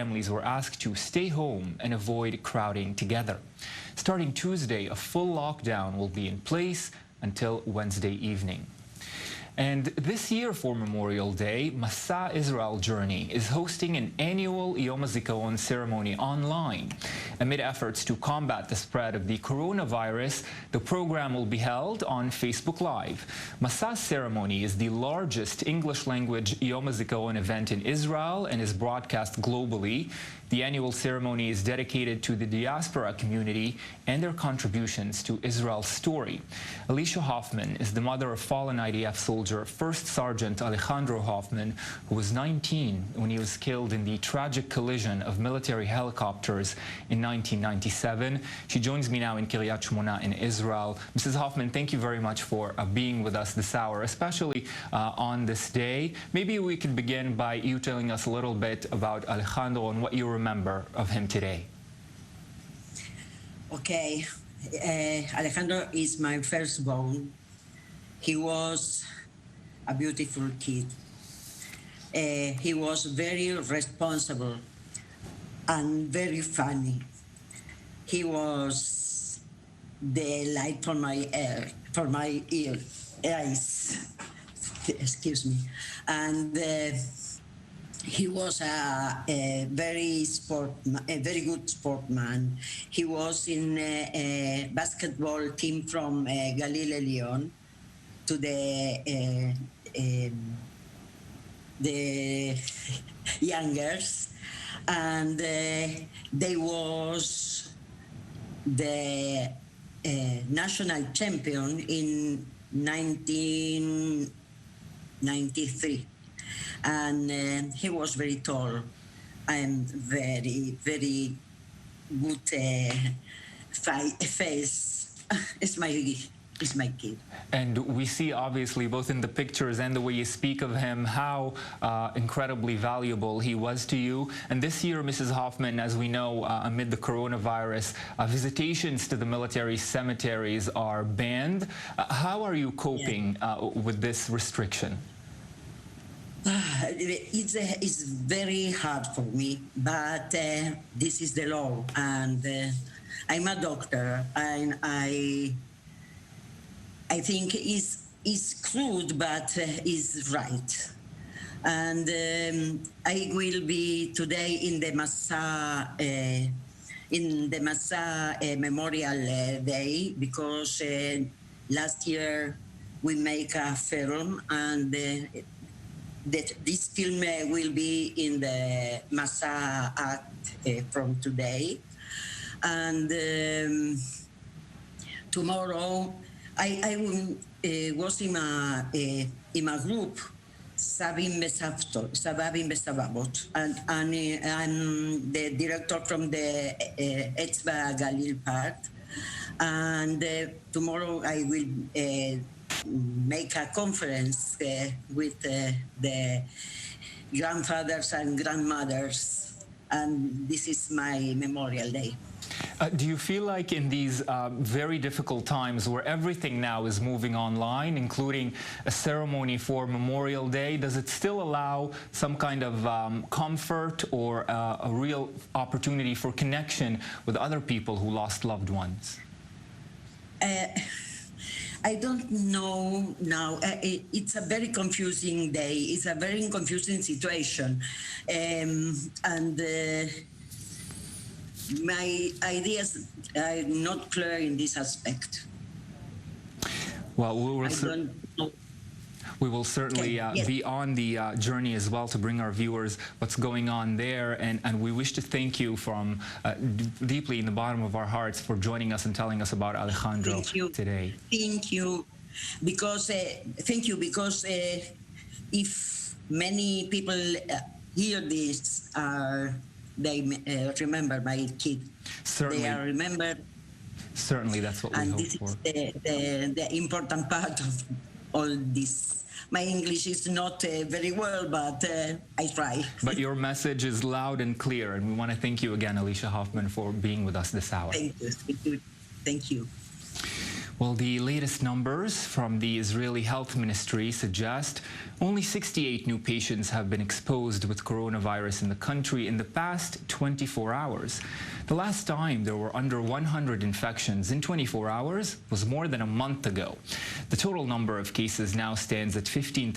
families were asked to stay home and avoid crowding together. Starting Tuesday, a full lockdown will be in place until Wednesday evening. And this year for Memorial Day, Masa Israel Journey is hosting an annual Yom Hazikaron ceremony online. Amid efforts to combat the spread of the coronavirus, the program will be held on Facebook Live. Masa's ceremony is the largest English-language Yom Hazikaron event in Israel and is broadcast globally. The annual ceremony is dedicated to the diaspora community and their contributions to Israel's story. Alicia Hofman is the mother of fallen IDF soldier First Sergeant Alejandro Hofman, who was 19 when he was killed in the tragic collision of military helicopters in 1997. She joins me now in Kiryat Shmona in Israel. Mrs. Hofman, thank you very much for being with us this hour, especially on this day. Maybe we could begin by you telling us a little bit about Alejandro and what you remember of him today. Okay, Alejandro is my firstborn. He was a beautiful kid. He was very responsible and very funny. He was the light for my eyes. Excuse me. And he was a very good sportsman. He was in a basketball team from Galil Elyon to the youngers, and they was the national champion in 1993. And he was very tall and very, very good face. It's my kid. And we see, obviously, both in the pictures and the way you speak of him, how incredibly valuable he was to you. And this year, Mrs. Hofman, as we know, amid the coronavirus, visitations to the military cemeteries are banned. How are you coping with this restriction? It's very hard for me, but this is the law, and I'm a doctor, and I think it's crude, but it's right. And I will be today in the Masa Memorial Day, because last year we make a film, and this film will be in the Masa Act from today. And tomorrow I was in a group, Sabim Besavabot, and I'm the director from the Etzba Galil part. And tomorrow I will make a conference with the grandfathers and grandmothers, and this is my Memorial Day. Do you feel like in these very difficult times where everything now is moving online, including a ceremony for Memorial Day, does it still allow some kind of comfort or a real opportunity for connection with other people who lost loved ones? I don't know now. It's a very confusing day. It's a very confusing situation. And my ideas are not clear in this aspect. Well, we will certainly be on the journey as well to bring our viewers what's going on there. And we wish to thank you from deeply in the bottom of our hearts for joining us and telling us about Alejandro today. Thank you. Because, if many people hear this, they remember my kid. Certainly. They are remembered. Certainly, that's what we hope for. And this is the important part of all this. My English is not very well, but I try. But your message is loud and clear, and we want to thank you again, Alicia Hofman, for being with us this hour. Thank you. Thank you. Thank you. Well, the latest numbers from the Israeli Health Ministry suggest only 68 new patients have been exposed with coronavirus in the country in the past 24 hours. The last time there were under 100 infections in 24 hours was more than a month ago. The total number of cases now stands at 15,000.